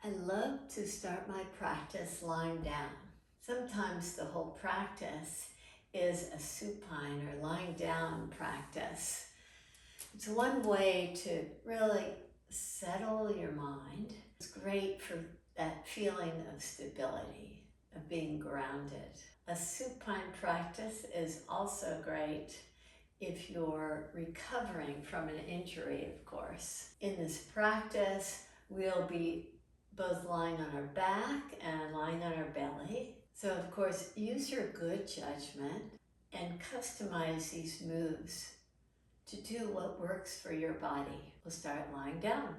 I love to start my practice lying down. Sometimes the whole practice is a supine or lying down practice. It's one way to really settle your mind. It's great for that feeling of stability, of being grounded. A supine practice is also great if you're recovering from an injury, of course. In this practice, we'll be both lying on our back and lying on our belly. So of course, use your good judgment and customize these moves to do what works for your body. We'll start lying down.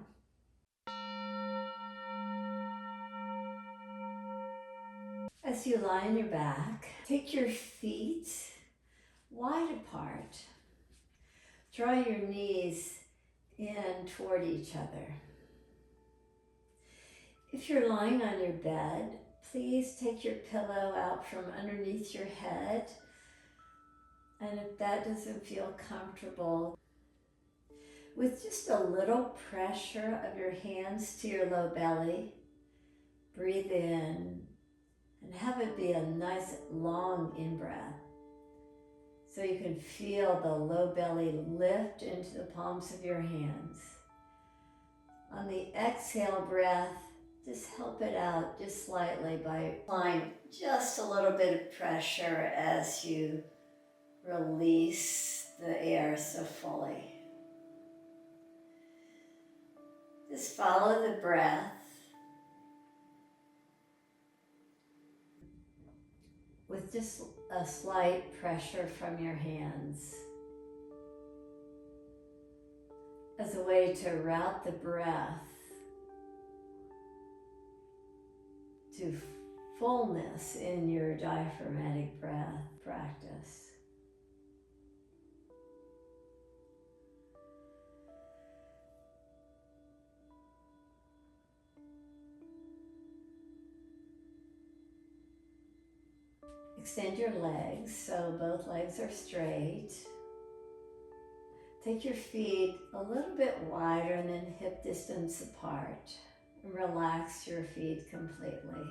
As you lie on your back, take your feet wide apart. Draw your knees in toward each other. If you're lying on your bed, please take your pillow out from underneath your head. And if that doesn't feel comfortable, with just a little pressure of your hands to your low belly, breathe in and have it be a nice long in-breath. So you can feel the low belly lift into the palms of your hands. On the exhale breath, just help it out just slightly by applying just a little bit of pressure as you release the air so fully. Just follow the breath with just a slight pressure from your hands as a way to route the breath to fullness in your diaphragmatic breath practice. Extend your legs so both legs are straight. Take your feet a little bit wider than hip distance apart. And relax your feet completely.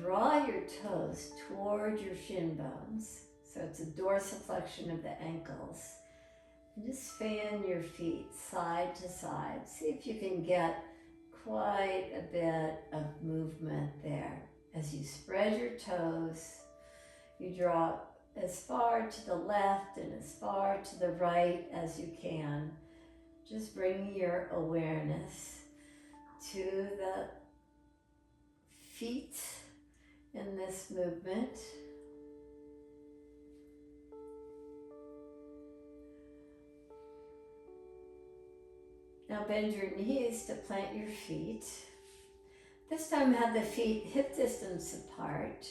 Draw your toes toward your shin bones. So it's a dorsiflexion of the ankles. And just fan your feet side to side. See if you can get quite a bit of movement there. As you spread your toes, you draw as far to the left and as far to the right as you can. Just bringing your awareness to the feet in this movement. Now bend your knees to plant your feet. This time have the feet hip distance apart.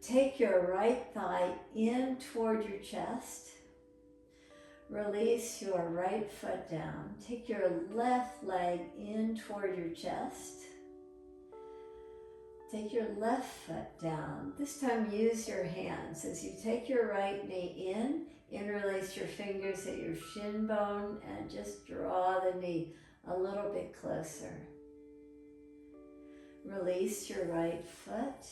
Take your right thigh in toward your chest. Release your right foot down. Take your left leg in toward your chest. Take your left foot down. This time use your hands. As you take your right knee in, interlace your fingers at your shin bone and just draw the knee a little bit closer. Release your right foot.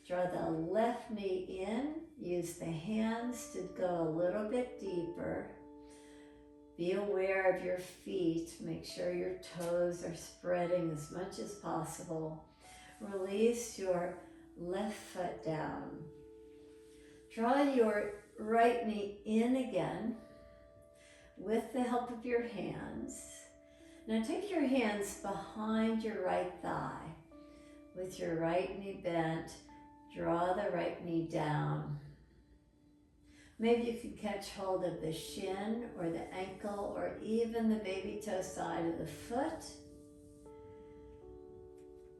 Draw the left knee in. Use the hands to go a little bit deeper. Be aware of your feet. Make sure your toes are spreading as much as possible. Release your left foot down. Draw your right knee in again with the help of your hands. Now take your hands behind your right thigh. With your right knee bent, draw the right knee down. Maybe you can catch hold of the shin or the ankle or even the baby toe side of the foot.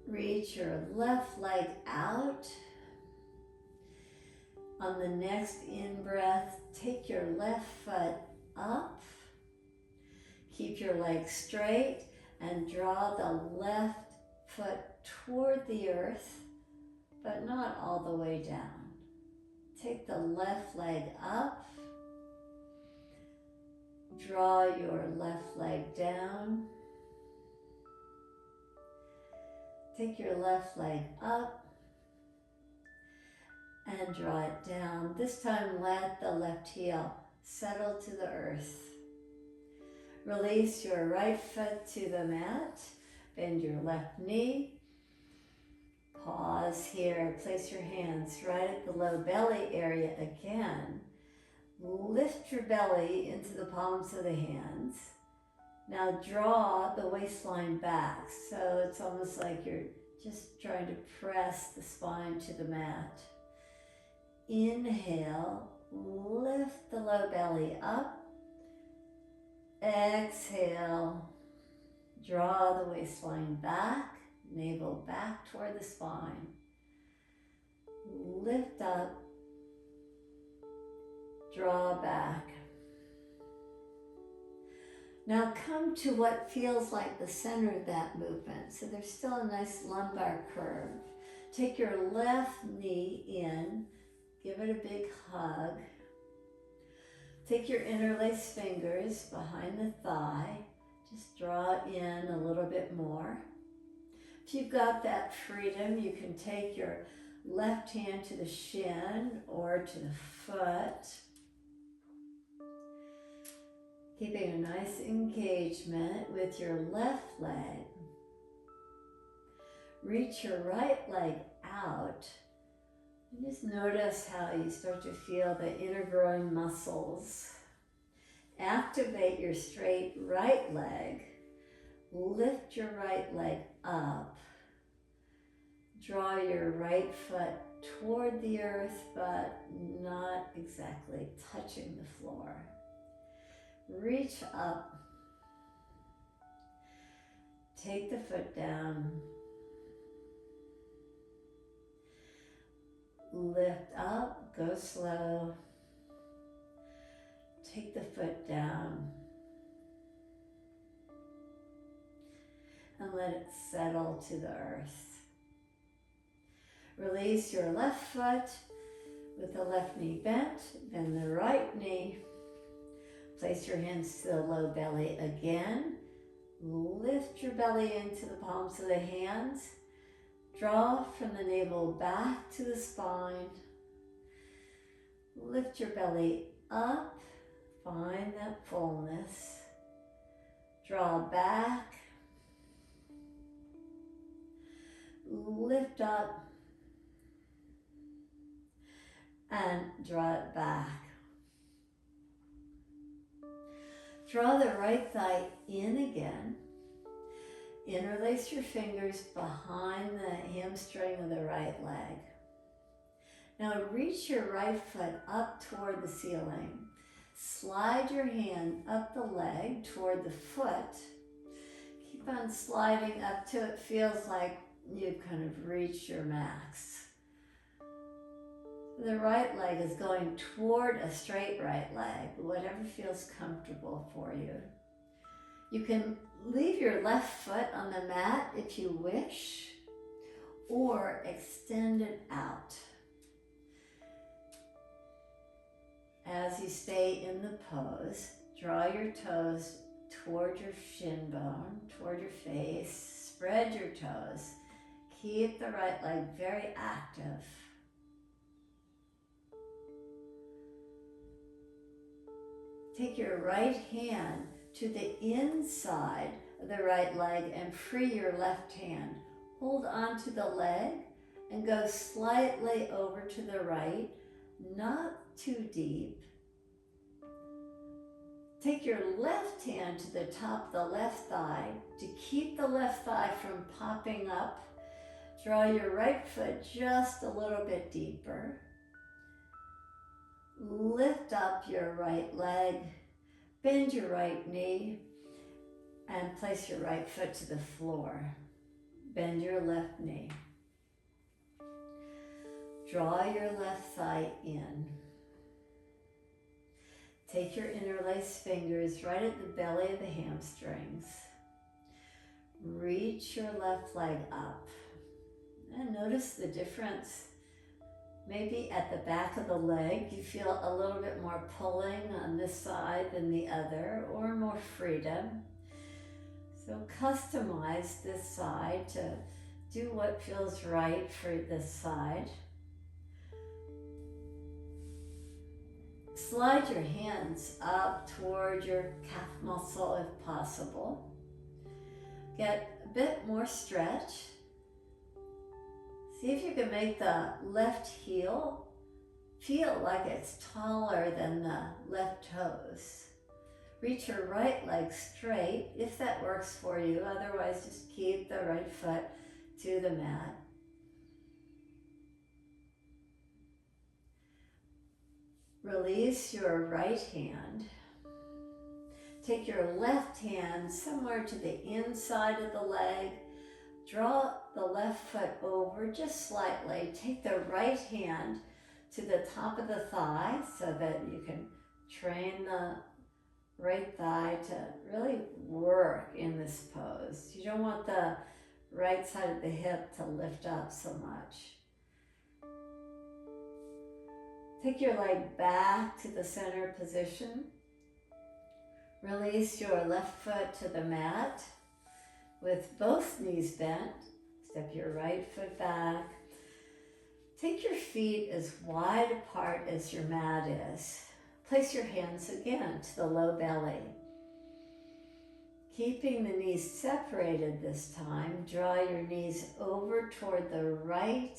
Reach your left leg out. On the next in-breath, take your left foot up. Keep your leg straight and draw the left foot toward the earth but not all the way down. Take the left leg up. Draw your left leg down. Take your left leg up and draw it down. This time let the left heel settle to the earth. Release your right foot to the mat. Bend your left knee. Pause here. Place your hands right at the low belly area again. Lift your belly into the palms of the hands. Now draw the waistline back. So it's almost like you're just trying to press the spine to the mat. Inhale, lift the low belly up. Exhale, draw the waistline back, navel back toward the spine. Lift up, draw back. Now come to what feels like the center of that movement. So there's still a nice lumbar curve. Take your left knee in, give it a big hug. Take your interlaced fingers behind the thigh. Just draw in a little bit more. If you've got that freedom, you can take your left hand to the shin or to the foot. Keeping a nice engagement with your left leg. Reach your right leg out. And just notice how you start to feel the inner groin muscles. Activate your straight right leg. Lift your right leg up. Draw your right foot toward the earth, but not exactly touching the floor. Reach up. Take the foot down. Lift up, go slow. Take the foot down. And let it settle to the earth. Release your left foot with the left knee bent, bend the right knee. Place your hands to the low belly again. Lift your belly into the palms of the hands. Draw from the navel back to the spine. Lift your belly up. Find that fullness. Draw back. Lift up. And draw it back. Draw the right thigh in again. Interlace your fingers behind the hamstring of the right leg. Now reach your right foot up toward the ceiling. Slide your hand up the leg toward the foot. Keep on sliding up till it feels like you've kind of reached your max. The right leg is going toward a straight right leg, whatever feels comfortable for you. You can leave your left foot on the mat if you wish, or extend it out. As you stay in the pose, draw your toes toward your shin bone, toward your face, spread your toes. Keep the right leg very active. Take your right hand to the inside of the right leg and free your left hand. Hold onto the leg and go slightly over to the right, not too deep. Take your left hand to the top of the left thigh to keep the left thigh from popping up. Draw your right foot just a little bit deeper. Lift up your right leg, bend your right knee, and place your right foot to the floor. Bend your left knee. Draw your left thigh in. Take your interlaced fingers right at the belly of the hamstrings. Reach your left leg up. And Notice the difference. Maybe at the back of the leg, you feel a little bit more pulling on this side than the other, or more freedom. So customize this side to do what feels right for this side. Slide your hands up toward your calf muscle if possible. Get a bit more stretch. See if you can make the left heel feel like it's taller than the left toes. Reach your right leg straight if that works for you. Otherwise, just keep the right foot to the mat. Release your right hand. Take your left hand somewhere to the inside of the leg. Draw the left foot over just slightly. Take the right hand to the top of the thigh so that you can train the right thigh to really work in this pose. You don't want the right side of the hip to lift up so much. Take your leg back to the center position. Release your left foot to the mat with both knees bent. Step your right foot back. Take your feet as wide apart as your mat is. Place your hands again to the low belly. Keeping the knees separated this time, draw your knees over toward the right.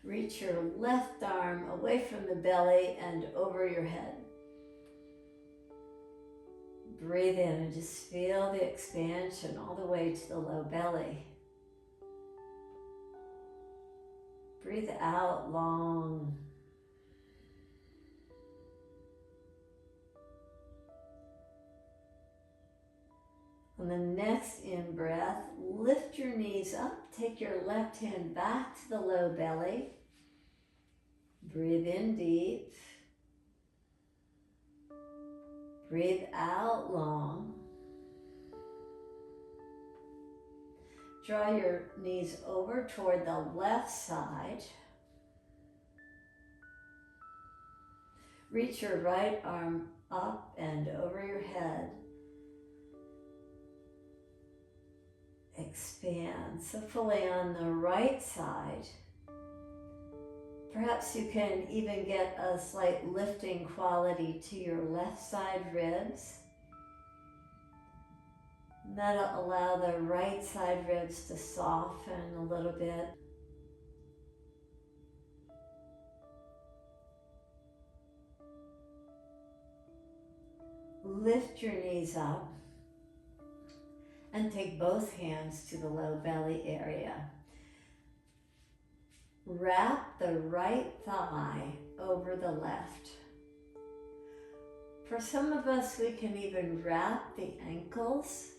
Reach your left arm away from the belly and over your head. Breathe in and just feel the expansion all the way to the low belly. Breathe out long. On the next in-breath, lift your knees up. Take your left hand back to the low belly. Breathe in deep. Breathe out long. Draw your knees over toward the left side. Reach your right arm up and over your head. Expand, so fully on the right side. Perhaps you can even get a slight lifting quality to your left side ribs. And that'll allow the right side ribs to soften a little bit. Lift your knees up and take both hands to the low belly area. Wrap the right thigh over the left. For some of us, we can even wrap the ankles.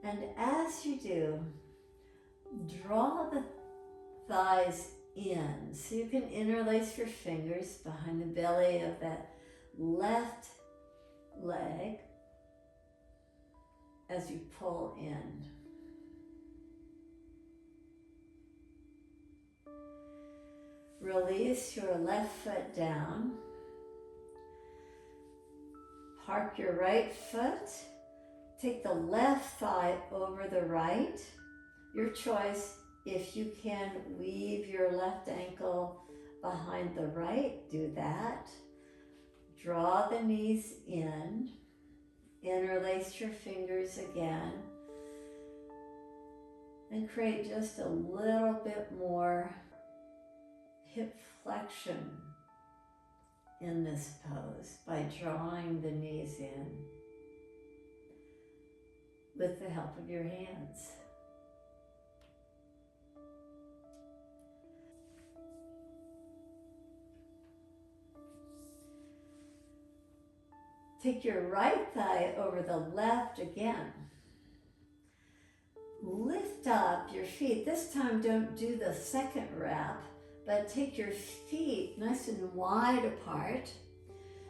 And as you do, draw the thighs in. So you can interlace your fingers behind the belly of that left leg as you pull in. Release your left foot down. Park your right foot. Take the left thigh over the right. Your choice. If you can weave your left ankle behind the right, do that. Draw the knees in. Interlace your fingers again. And create just a little bit more hip flexion in this pose by drawing the knees in with the help of your hands. Take your right thigh over the left again. Lift up your feet. This time don't do the second wrap, but take your feet nice and wide apart.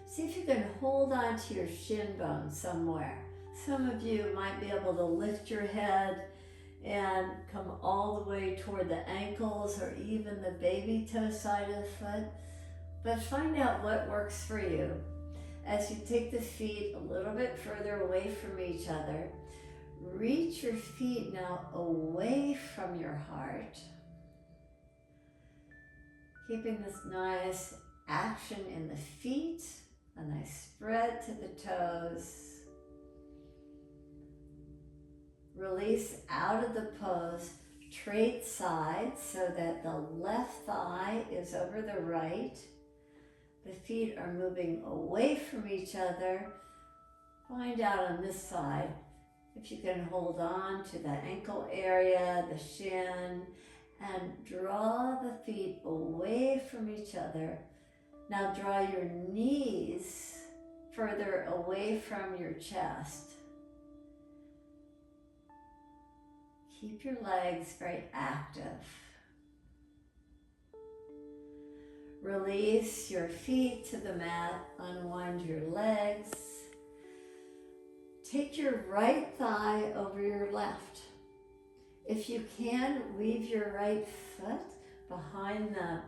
See if you can hold on to your shin bone somewhere. Some of you might be able to lift your head And come all the way toward the ankles or even the baby toe side of the foot. But find out what works for you. As you take the feet a little bit further away from each other, reach your feet now away from your heart. Keeping this nice action in the feet, a nice spread to the toes. Release out of the pose, trade sides so that the left thigh is over the right. The feet are moving away from each other. Find out on this side if you can hold on to the ankle area, the shin, and draw the feet away from each other. Now draw your knees further away from your chest. Keep your legs very active. Release your feet to the mat, unwind your legs. Take your right thigh over your left. If you can, weave your right foot behind the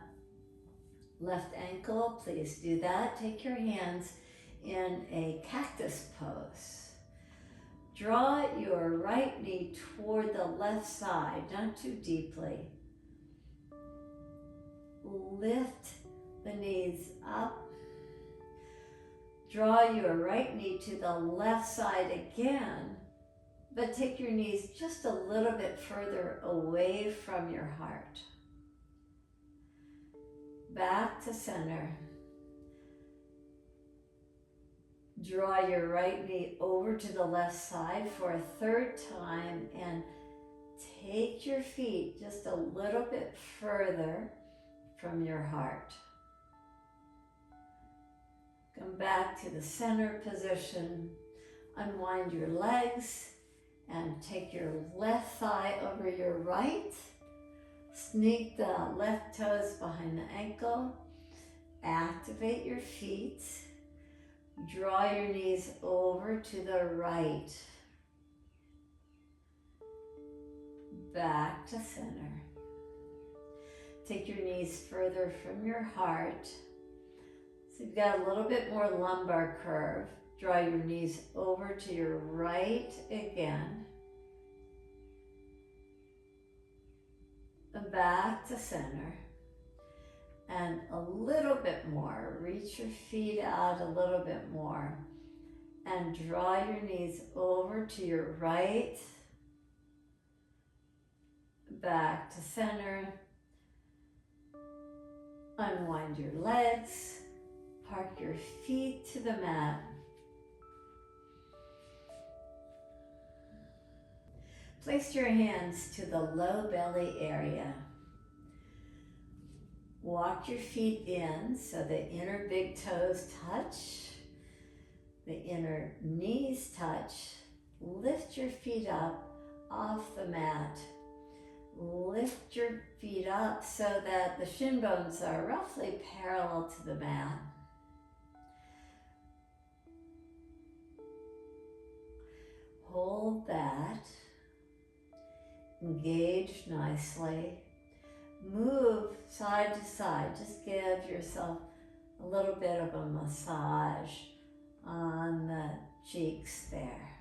left ankle, please do that. Take your hands in a cactus pose. Draw your right knee toward the left side, not too deeply. Lift the knees up. Draw your right knee to the left side again, but take your knees just a little bit further away from your heart. Back to center. Draw your right knee over to the left side for a third time and take your feet just a little bit further from your heart. Come back to the center position. Unwind your legs and take your left thigh over your right. Sneak the left toes behind the ankle. Activate your feet. Draw your knees over to the right. Back to center. Take your knees further from your heart. So you've got a little bit more lumbar curve. Draw your knees over to your right again. And back to center. And a little bit more. Reach your feet out a little bit more. And draw your knees over to your right. Back to center. Unwind your legs. Park your feet to the mat. Place your hands to the low belly area. Walk your feet in so the inner big toes touch, the inner knees touch. Lift your feet up off the mat. Lift your feet up so that the shin bones are roughly parallel to the mat. Hold that. Engage nicely. Move side to side. Just give yourself a little bit of a massage on the cheeks there.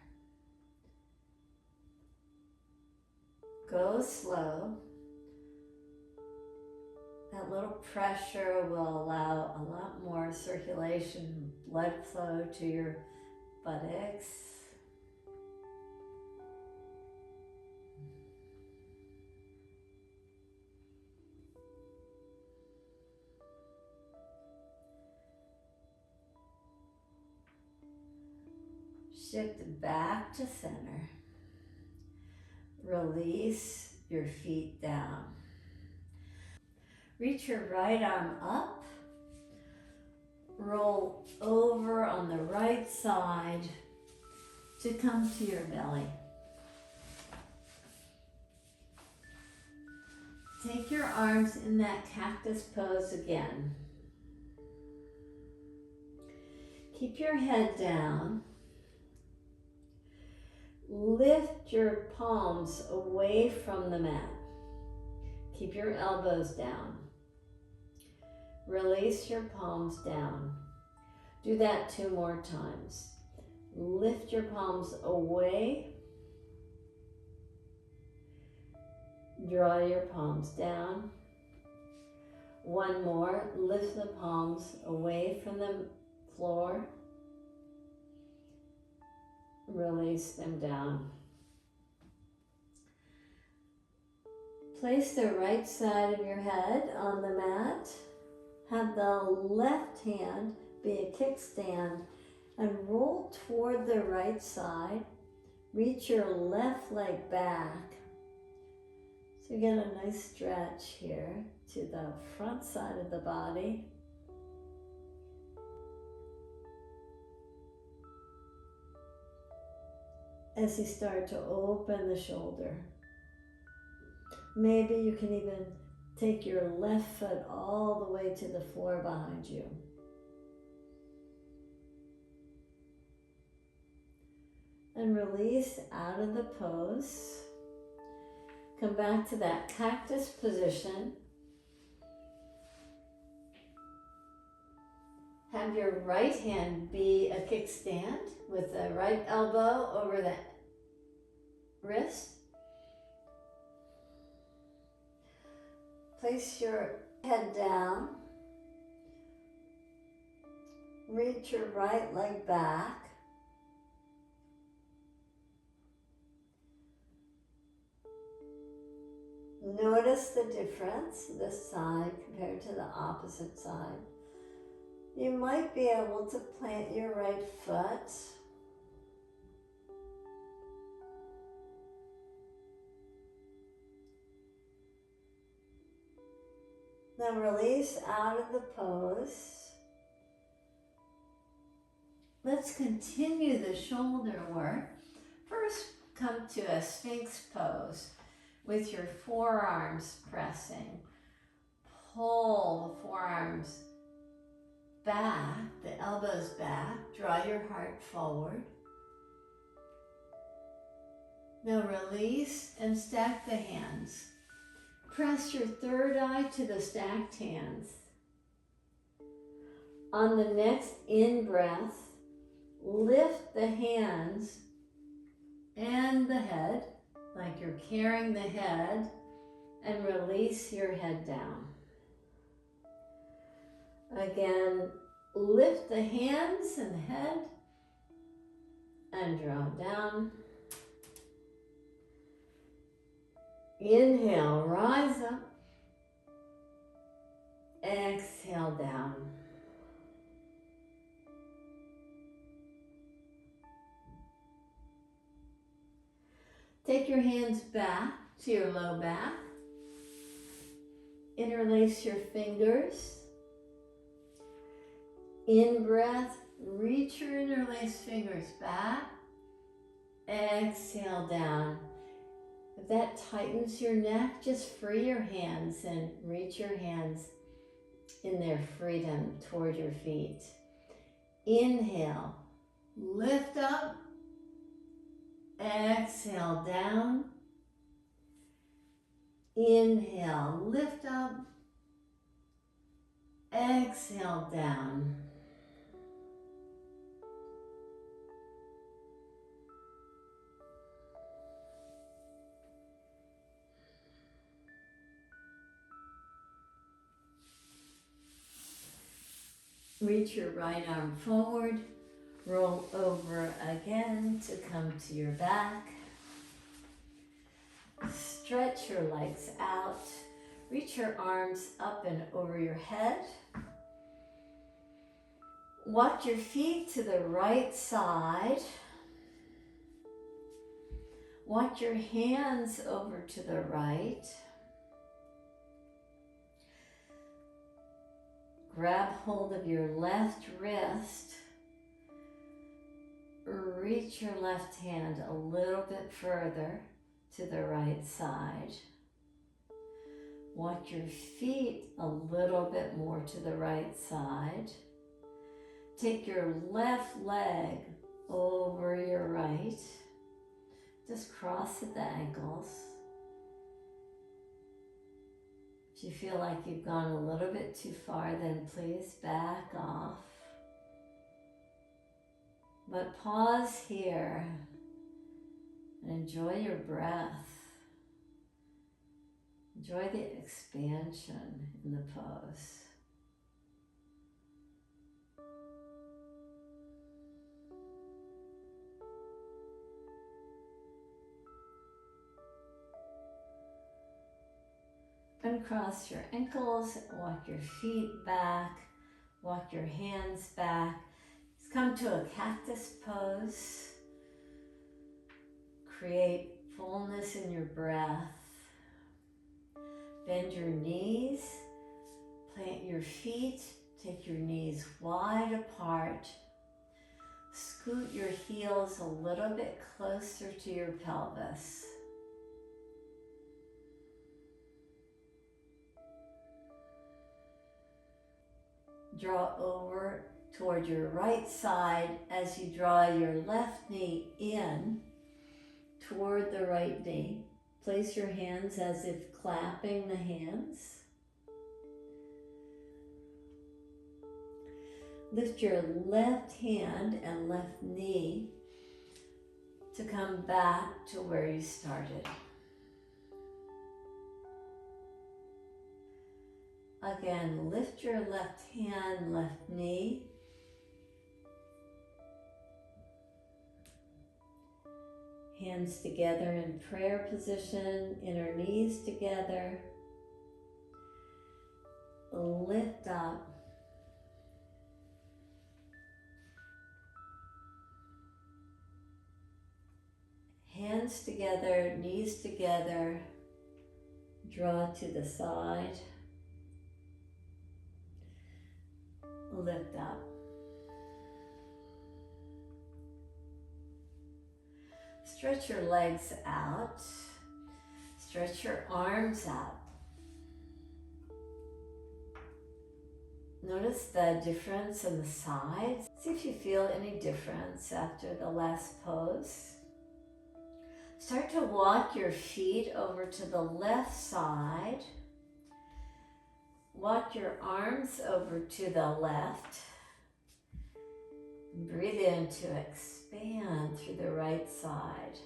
Go slow. That little pressure will allow a lot more circulation, blood flow to your buttocks. Shift back to center. Release your feet down. Reach your right arm up. Roll over on the right side to come to your belly. Take your arms in that cactus pose again. Keep your head down. Lift your palms away from the mat. Keep your elbows down. Release your palms down. Do that 2 more times. Lift your palms away. Draw your palms down. 1 more. Lift the palms away from the floor. Release them down. Place the right side of your head on the mat. Have the left hand be a kickstand and roll toward the right side. Reach your left leg back. So you get a nice stretch here to the front side of the body. As you start to open the shoulder. Maybe you can even take your left foot all the way to the floor behind you. And release out of the pose. Come back to that cactus position. Have your right hand be a kickstand with the right elbow over the wrist. Place your head down. Reach your right leg back. Notice the difference, this side compared to the opposite side. You might be able to plant your right foot. Then release out of the pose. Let's continue the shoulder work. First, come to a Sphinx pose with your forearms pressing. Pull the forearms back, the elbows back. Draw your heart forward. Now release and stack the hands. Press your third eye to the stacked hands. On the next in-breath, lift the hands and the head, like you're carrying the head, and release your head down. Again, lift the hands and the head, and draw down. Inhale, rise up. Exhale, down. Take your hands back to your low back. Interlace your fingers. In breath, reach your interlaced fingers back. Exhale, down. If that tightens your neck, just free your hands and reach your hands in their freedom toward your feet. Inhale, lift up. Exhale, down. Inhale, lift up. Exhale, down. Reach your right arm forward. Roll over again to come to your back. Stretch your legs out. Reach your arms up and over your head. Walk your feet to the right side. Walk your hands over to the right. Grab hold of your left wrist. Reach your left hand a little bit further to the right side. Walk your feet a little bit more to the right side. Take your left leg over your right. Just cross at the ankles. If you feel like you've gone a little bit too far, then please back off. But pause here and enjoy your breath. Enjoy the expansion in the pose. Uncross your ankles, walk your feet back, walk your hands back. Let's come to a cactus pose. Create fullness in your breath. Bend your knees, plant your feet, take your knees wide apart. Scoot your heels a little bit closer to your pelvis. Draw over toward your right side as you draw your left knee in toward the right knee. Place your hands as if clapping the hands. Lift your left hand and left knee to come back to where you started. Again, lift your left hand, left knee. Hands together in prayer position, inner knees together. Lift up. Hands together, knees together. Draw to the side. Lift up. Stretch your legs out. Stretch your arms out. Notice the difference in the sides. See if you feel any difference after the last pose. Start to walk your feet over to the left side. Walk your arms over to the left. Breathe in to expand through the right side.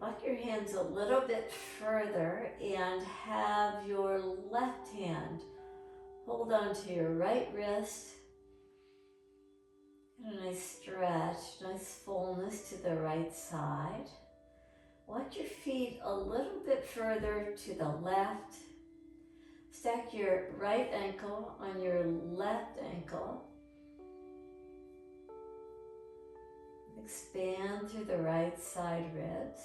Walk your hands a little bit further and have your left hand hold on to your right wrist. And a nice stretch, nice fullness to the right side. Walk your feet a little bit further to the left. Stack your right ankle on your left ankle. Expand through the right side ribs.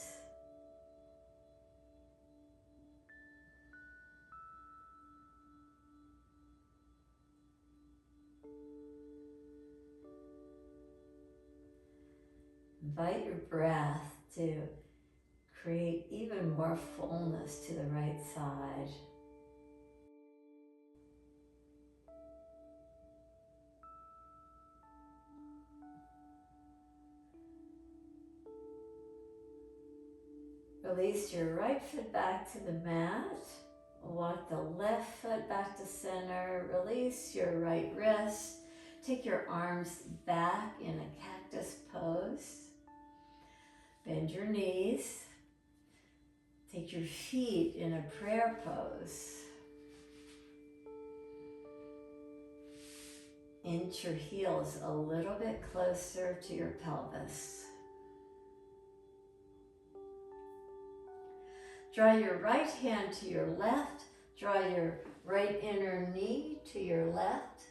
Invite your breath to create even more fullness to the right side. Release your right foot back to the mat. Walk the left foot back to center. Release your right wrist. Take your arms back in a cactus pose. Bend your knees. Take your feet in a prayer pose. Inch your heels a little bit closer to your pelvis. Draw your right hand to your left. Draw your right inner knee to your left.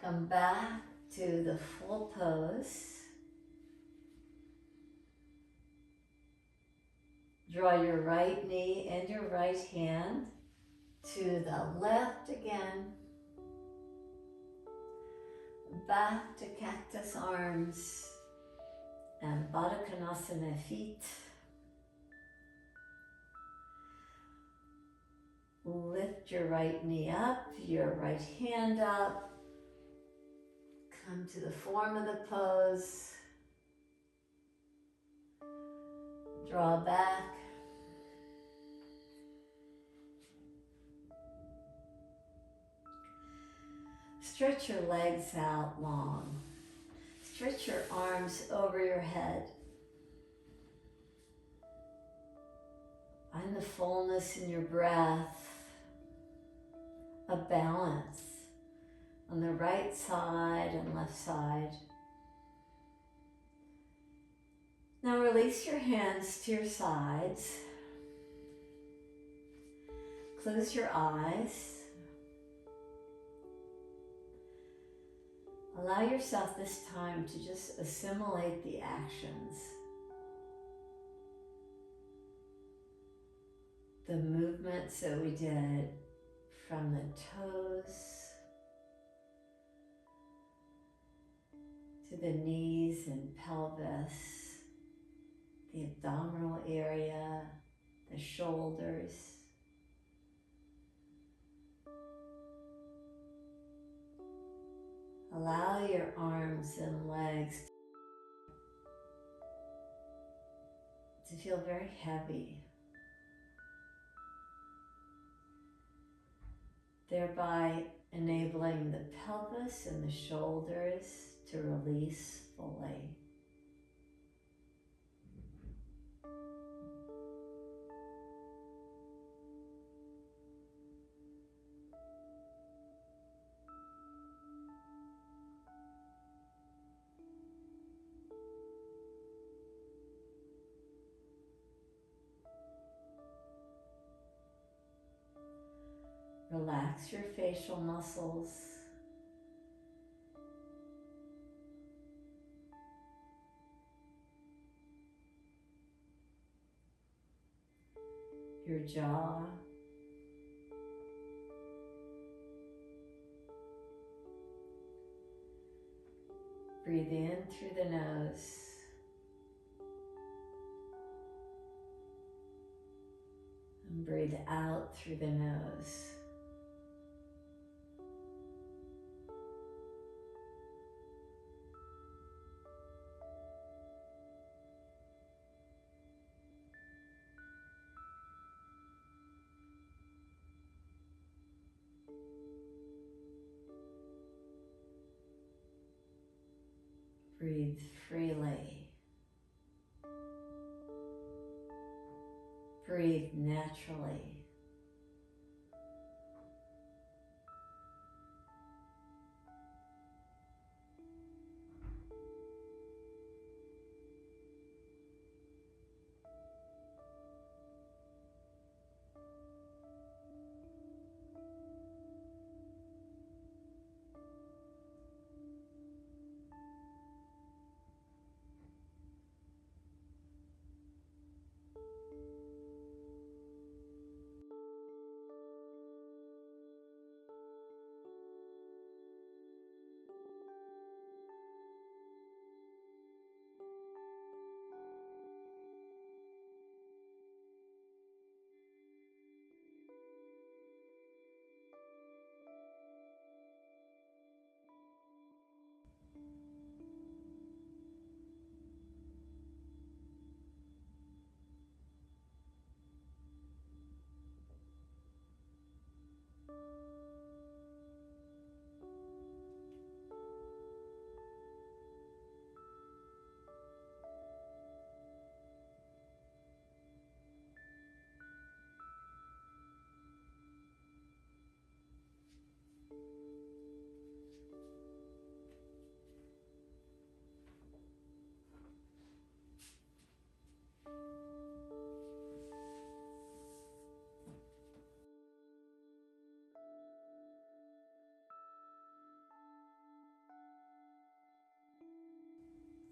Come back to the full pose. Draw your right knee and your right hand to the left again. Back to cactus arms and padangustasana feet. Lift your right knee up, your right hand up. Come to the form of the pose. Draw back. Stretch your legs out long. Stretch your arms over your head. Find the fullness in your breath, a balance on the right side and left side. Now release your hands to your sides. Close your eyes. Allow yourself this time to just assimilate the actions. The movements that we did from the toes to the knees and pelvis, the abdominal area, the shoulders. Allow your arms and legs to feel very heavy, thereby enabling the pelvis and the shoulders to release fully. Relax your facial muscles. Your jaw. Breathe in through the nose. And breathe out through the nose. Breathe freely. Breathe naturally.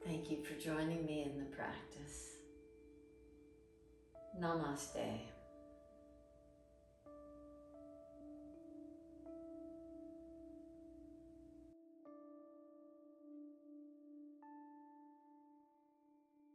Thank you for joining me in the practice. Namaste.